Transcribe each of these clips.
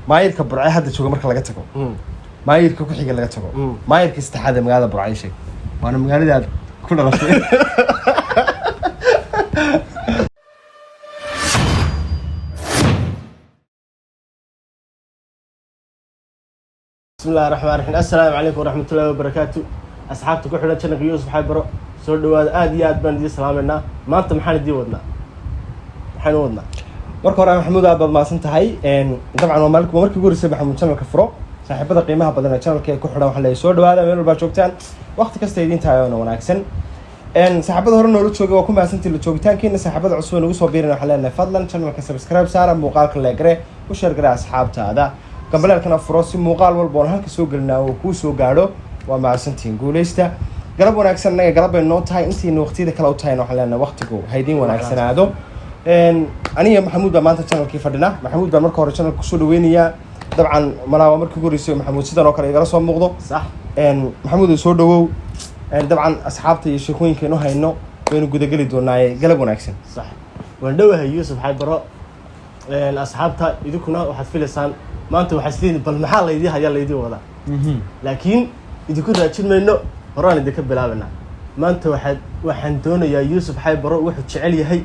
maayirka Burco hadda jooga marka laga tago maayirka ku xiga laga tago maayirka saddexaad ee magaalada Burco sheeg waana magaalada aad ku dhalatay بسم الله الرحمن الرحيم السلام عليكم ورحمة الله وبركاته أصحابتي كحولة شنك يوسف حبرو سو دhowaad aad iyo aad baan idin salaameynaa maanta maxaan idin wadnaa marka hore Maxamuud aad baad maasan tahay dabcan waa markii ugu horeysay Maxamuud channelka furo saaxiibada qiimaha badan ee channelka ku xidhan waxa la soo dhawaada meel walba joogtaan waqti kasta idin tahay oo wanaagsan saaxiibada hore noola joogay waa ku maasantii la joogitaankiina saaxiibada cusub ee ugu soo biirina waxa leenahay fadlan channelka subscribe saara muuqaalka la gare u share gare asxaabtaada gambaleelkana furo si muuqaal walba oo halka soo galnaa oo ku soo gaadho waa maasantiin guuleysta galab wanaagsan naga galab ay noo tahay intii waqtiyada kala u tahay waxa leenahay waqtigu haydin wanaagsanaado aniga Maxamuud baa maanta channelkii fadhina Maxamuud baa marka hore channelka soo dhaweynaya dabcan malaawa markii ugu horeysay Maxamuud sidan oo kale igala soo muuqdo صح Maxamuud soo dhawow dabcan asxaabta iyo sheekooyinka inoo hayno waynu guda gali doonaa galab wanaagsan صح waan dhawahay Yuusuf Xaybaro asxaabta idinku waxaad filaysaan maanta waxa isleen bal maxaa la idin hayaa la idin wada laakiin idinku raajin mayno horaan idinka bilaabana maanta waxaan doonayaa Yuusuf Xaybaro wuxuu jecel yahay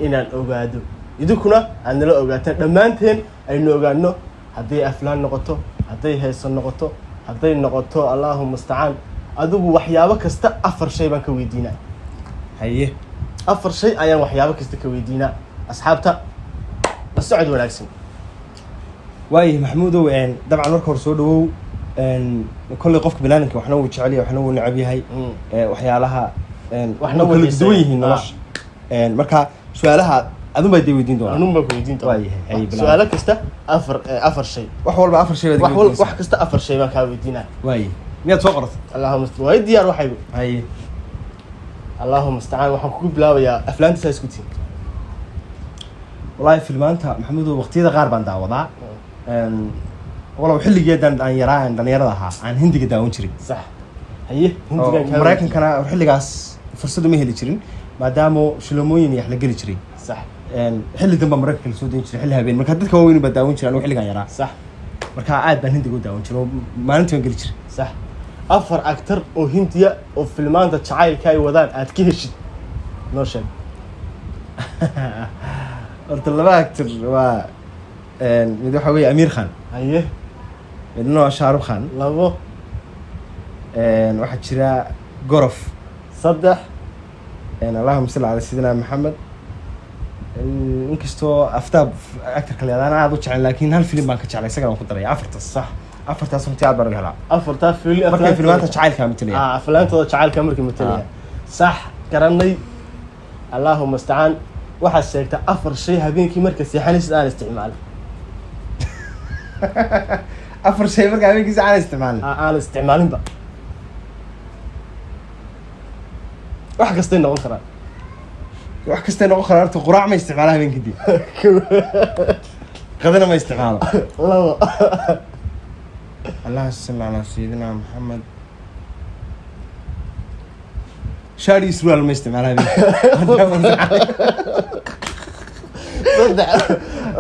inaan ogaado idinkuna aad nala ogaataan dhamaanteen aynu ogaano haday aflaan noqoto haday heesan noqoto haday noqoto Allahu musta'an adigu waxyaabo kasta afar shay baan ka weydiinaa haye afar shay ayaan waxyaabo kasta ka weydiinaa asxaabta basacad wanaagsan waaye Maxamuud dabcan marka hore soo dhawow kulli qofka bilaaninka waxna uu jecel yahay waxna uu necab yahay waxyaalaha waxna uu duwan yihiin nolosha marka su'aalaha adun bay weydiin doonaa anun baan ku weydiin doonaa su'aalo kasta afar shay wax walba afar shay wax kasta afar shay baan ka weydiinaa waaye miyaad soo qortay Allahumma musta'an way diyaar waxay haye Allahumma musta'an waxaan ku bilaabayaa aflaanta isku tiin wallahi filmaanta Maxamuud waqtiyada qaar baan daawadaa walaw xilligeedan aan yaraan dhalinyarada ahaa aan hindiga daawan jiray صح haye hindigan ka Mareykankana xilligaas fursad uma heli jirin maadaama shilomooyin iyo wax la gali jiray صح xilli dambe Mareykanka la soo deyn jiray xilli habeen marka dadka waaweyn baa daawan jiraan xilligan yaraa صح marka aad baan hindiga u daawan jiray maalintii waan gali jiray صح afar actor oo hindiya oo filmaanta jacaylka ay wadaan aad ka heshid noo sheeg horta laba actor waa mid waxa weeye Amir Khan haye midna waa Shah Rukh Khan labo waxa jira Gorof saddex Allahumma salli ala sayyidina Muhammad inkastoo aftaab actor kale aad u jecel laakiin hal film baan ka jeclay isaga aan ku daray afartaas صح afartaas runtii aad baan helaa afarta markay filmaanta jacaylka matalaya aflaantooda jacaylka markay matalaya صح garanay Allahumma musta'an waxa sheegta afar shay habeenkii marka seexanaysid aan isticmaal afar shay marka habeenkii aan isticmaalin ba wax kasta noqon kara wax kasta noqon kara horta quraac ma isticmaalaha habeenkii qadana ma isticmaalo labo Allah salli ala sayyidina Muhammad shaari surwaal ma isticmaalaha saddex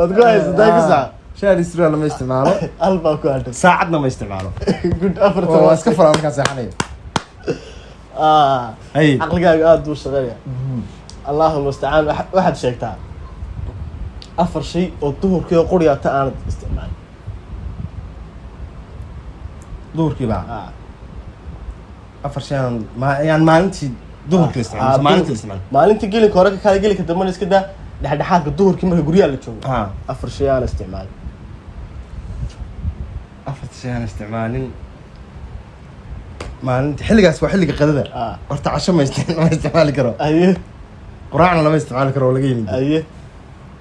adgoys dagsa shaari surwaal ma isticmaalo alba ku hadhay saacadna ma isticmaalo good afarta waa iska faraa markaa seexanayo ay aqligaaga aad u shaqeeya Allahumma musta'an waxaad sheegtaa afar shay oo duhurkii oo quriyata aan isticmaalin duhurkii baa afar shay aan maalintii duhurkii isticmaalo maalintii gelinka hore ka kala gelinka dambe iska daa dhexdhexaadka duhurkii marka guriga la joogo afar shay aan isticmaalin afar shay aan isticmaalin maalintii xilligaas waa xilliga qadada horta casho ma isticmaali karo aye quraacna lama isticmaali karo oo laga yimid aye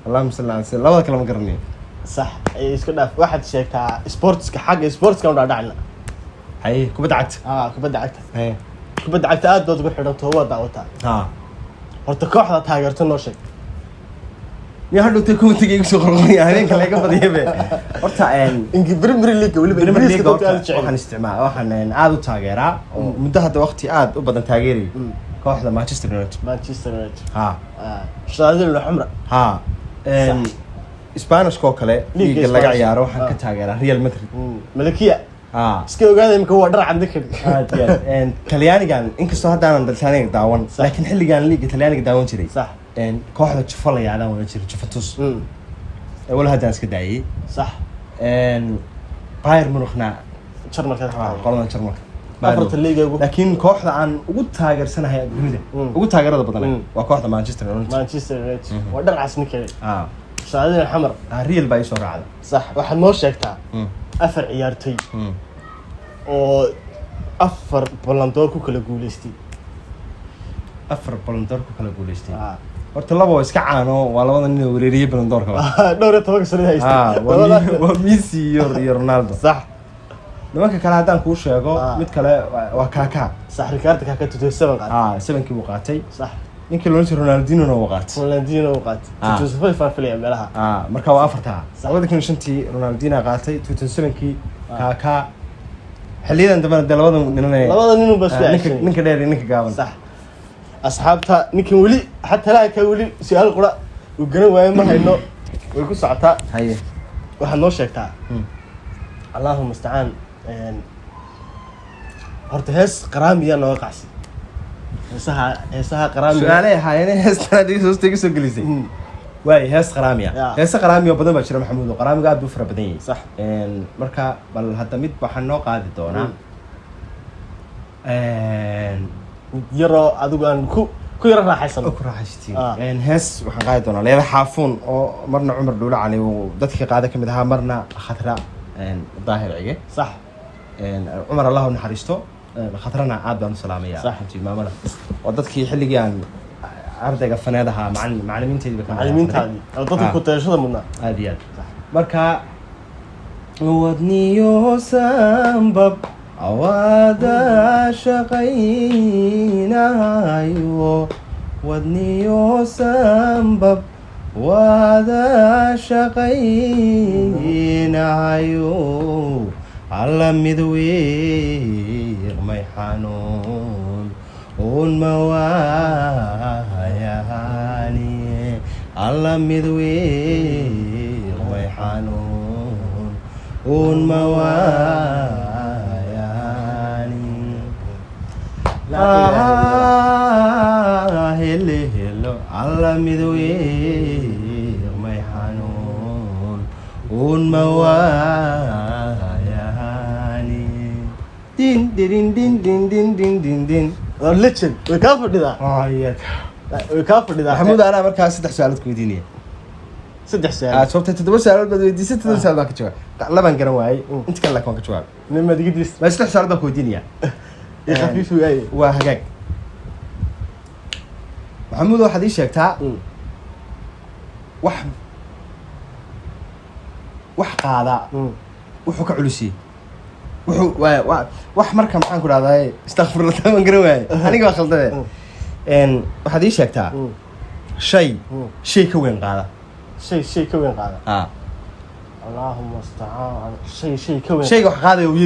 Allahumma salli ala sayyidina labada kale ma garanayo صح isku dhaaf waxaad sheegtaa sportska xagga sportska u dhaadhacna haye kubadda cagta kubadda cagta haye kubadda cagta aad baad ugu xidhanto waa daawata horta kooxda taageerto noo sheeg يا هذا تكون تيجي يسوق الغنية هذين كله يقبض يبه أرتا إنك بريمير ليج ولا بريمير ليج وحن استعمال وحن عادوا تاجرة ومدة وقتي عاد وبدن تاجري كواحدة مانشستر يونايتد مانشستر يونايتد ها شادين الحمراء ها Isbaanishka oo kale Liiga liiga laga Spanish. ciyaaro waxaan ka taageeraa Real Madrid malakiya iska ogaada imika waa dhar cad kali aad iyo aad Talyaanigan inkastoo haddaanan Talyaaniga daawan Sax. laakiin xilligan liiga Talyaaniga daawan jiray sax kooxda Juve la yiraahdo wada jira Juventus wala haddaan iska daayay sax Bayern Munich jarmalka qolada Jarmalka afarta liiga ugu laakiin kooxda aan ugu taageersanahay dunida ugu taageerada badan waa kooxda Manchester United Manchester United waa dhar casni kale ah saadina xamar Real baa soo raacday sax waxaad noo sheegtaa afar ciyaartoy oo afar ballandoor ku kala guuleystay afar ballandoor ku kala guuleystay horta laba waa iska caano waa labada nin oo weerariyay ballandoorka dhowr iyo toban sano haystay waa Messi iyo Ronaldo sax nimanka kale haddaan kuu sheego mid kale waa Kaká sax Ricardo Kaká 2007 qaatay 7kii uu qaatay sax ninkii loo jeedo Ronaldinho uu qaatay Ronaldinho uu qaatay 2005 faafilay meelaha marka waa afarta 2005tii Ronaldinho qaatay 2007kii Kaká xilliyadan dambe labada nin bas ninka dheer ninka gaaban sax asxaabta ninkan wali hatta la ka wali su'aal qura uu garan waayo ma hayno way ku socotaa haye waxa noo sheegtaa Allahu musta'an horta hees qaraamiya noo qacsi heesaha qaraamiya su'aalaha hayeen heestan soo gelisay waay hees qaraamiya hees qaraamiya badan baa jira Maxamuud qaraamiga aad u fara badan yahay sax marka bal hadda mid waxaan noo qaadi doonaa yaro adigu aan ku yara raaxaysan ku raaxaystiin hees waxaan qaadi doonaa leeyahay xaafuun oo marna Umar Dhuule Cali oo dadkii qaada kamid ahaa marna Khatra daahir cige sax Umar Allah u naxariisto Khatrana aad baan u salaamayaa sax maamada oo dadkii xilligii aan ardayga faneedaha macallimiinteedii ka macallimiintaadii oo dadku ku tayashada mudnaa aad iyo aad marka wadniyo sambab awada shaqaynayo wadniyo sambab wada shaqaynayo alla midweer may xanuun mawayani alla midweer may xanuun mawayani hello alla midweer may xanuun mawayani din din din din din din din din legend way ka fadhidaa Maxamuud ana markaas saddex su'aalood ku weydiinaya saddex su'aal sababta toddoba su'aalood baad weydiisay toddoba su'aal baan ka jawaab laban garan waayay inta kale laakiin ka jawaab nima digidis ma saddex su'aalood baan ku weydiinaya khafiif waay waa hagaag Maxamuud waxaad ii sheegtaa wax qaada wuxuu ka culusiyay wuxuu wax marka maxaan ku dhahdaa astaghfirullah taban garan waayay aniga waa khaldade waxaad ii sheegtaa shay ka weyn qaada shay ka weyn qaada Allahumma musta'an shay ka weyn shayga wax qaadaya uu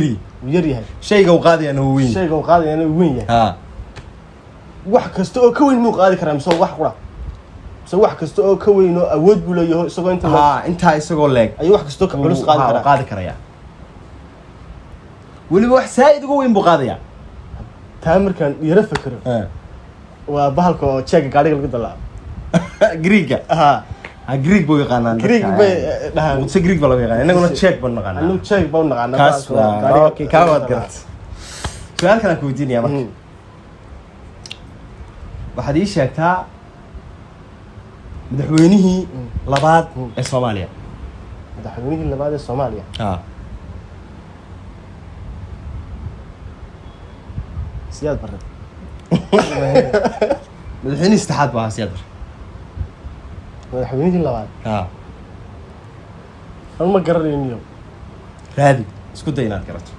yar yahay shayga uu qaadayana uu weyn shayga uu qaadayana uu weyn yahay wax kasta oo ka weyn muu qaadi karaa mise wax qura mise wax kasta oo ka weyn oo awood buu leeyahay isagoo inta isagoo leeg ayuu wax kasta ka culus qaadi karaa waliba wax saa'id ugu weyn buu qaadayaa taa markaan yara fakaro waa bahalka oo check gaariga lagu dalaa Greega Greek buu yaqaanaan Greek bay dhahaan Greek baa lagu yaqaan inaguna check baan naqaanaa anu check baan naqaanaa kaas okay ka wad garat su'aal kale ku weydiinaya marka waxaad ii sheegtaa madaxweynihii labaad ee Soomaaliya siyaad barre madaxweynihii saddexaad baa siyaad barre madaxweynihii labaad aan ma garanayo raadi isku day inaad garato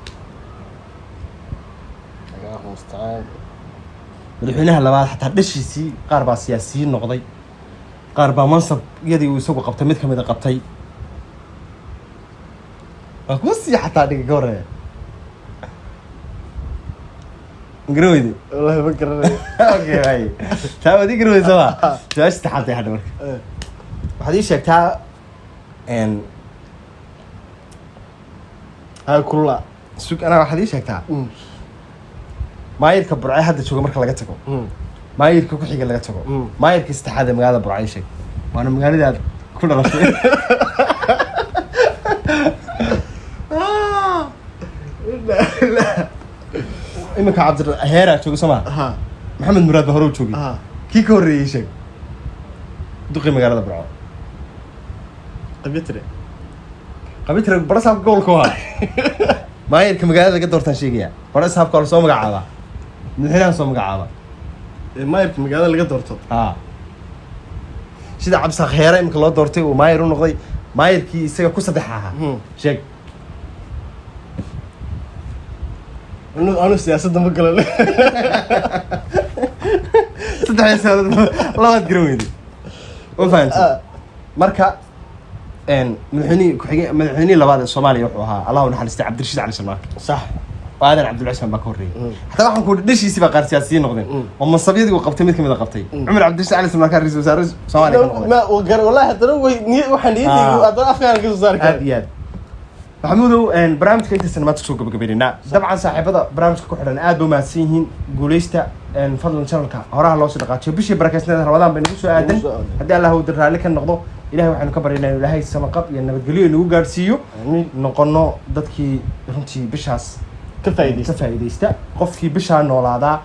madaxweynaha labaad xataa dhashiisii qaar baa siyaasiyiin noqday qaar baa mansabiyadii uu isagu qabtay mid kamid a qabtay waa kuwa sii xataa dhiga ka horeeya garaweyde wallahi ma garanayo okay hay taa wadi garaweysa waa su'aasha saddexaad ay hadha marka waxaad ii sheegtaa ها كلها sug anaa waxaad ii sheegtaa maayirka burce hadda jooga marka laga tago maayirka ku xiga laga tago maayirka saddexaad ee magaalada burce ii sheeg waana magaalada aad ku dhalatay iminka cabdir heeraa jooga soo maa ها maxamed muraad ba hore u joogay ها kii ka horreeyey ii sheeg duqii magaalada burco قبيتري qabitira bara saabka gobolka waa maayirka magaalada laga doortaan sheegaya bara saabka la soo magacaaba madaxweynaha soo magacaaba ما يركب مقالة اللي قدرته ها sida cabsaaq heere imika loo doortay uu maayir u noqday maayirkii isaga ku saddex ahaa sheeg أنا سياسة ما قال saddex sanadood labaad garan weyday oo fahanti marka madaxweynihii ku-xigeen madaxweynihii labaad ee Soomaaliya wuxuu ahaa Allahu naxariistay Cabdirashiid Cali Sharmaake صح aadan Cabdulcasiis baa ka horreeyay hataa waxaan ku dhashiisii baa qaar siyaasiyiin noqdeen oo masabyadii uu qabtay mid kamid ah qabtay Umar Cabdirashiid Cali Sharmaake ra'iisul wasaare Soomaaliya ka noqday ما وقر والله حتى لو waxaan diiday aad afkaan ka soo saar aad iyo aad maxamuudow barnaamijka inta sanamaad kusoo gabagabeynaa dabcan saaxiibada barnaamijka ku xidhan aad bay umahadsan yihiin guuleysta fadlan channelka horaha loo soo dhaqaajiyo bishii barakeysnada Ramadaan bay nagu soo aadan haddii Allah uu raalli ka noqdo ilaahay waxaanu ka baryaynaa inuu ilaahay samaqab iyo nabadgelyo inagu gaarsiiyo noqono dadkii runtii bishaas ka faa'iideysta qofkii bishaa noolaadaa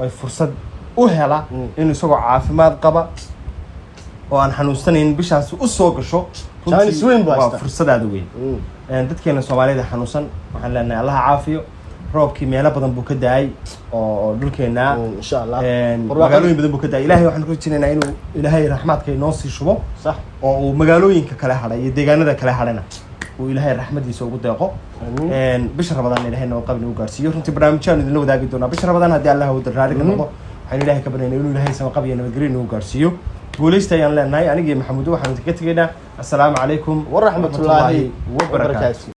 ay fursad u hela inuu isagoo caafimaad qaba oo aan xanuunsanayn bishaas u soo gasho waa fursadaada weyn dadkeena Soomaalida xanuunsan waxaan leenahay Allah caafiyo roobkii meelo badan buu ka daay oo dhulkeena insha Allah magaalooyin badan buu ka daay ilaahay waxaan ku rajaynaynaa inuu ilaahay raxmaadka inoo sii shubo صح oo uu magaalooyinka kala hadhay iyo deegaanada kala hadhayna uu ilaahay raxmadiisa ugu deeqo bisha Ramadaan ilaahay noo qabin uu gaarsiiyo runtii barnaamijyada idin la wadaagi doonaa bisha Ramadaan haddii Allah uu raali ka noqdo waxaan ilaahay ka baryaynaa inuu ilaahay samaqab iyo nabadgelyo inuu gaarsiiyo guuleysta ayaan leenahay aniga iyo maxamuud waxaan idinka tegaynaa assalaamu calaykum ورحمة الله وبركاته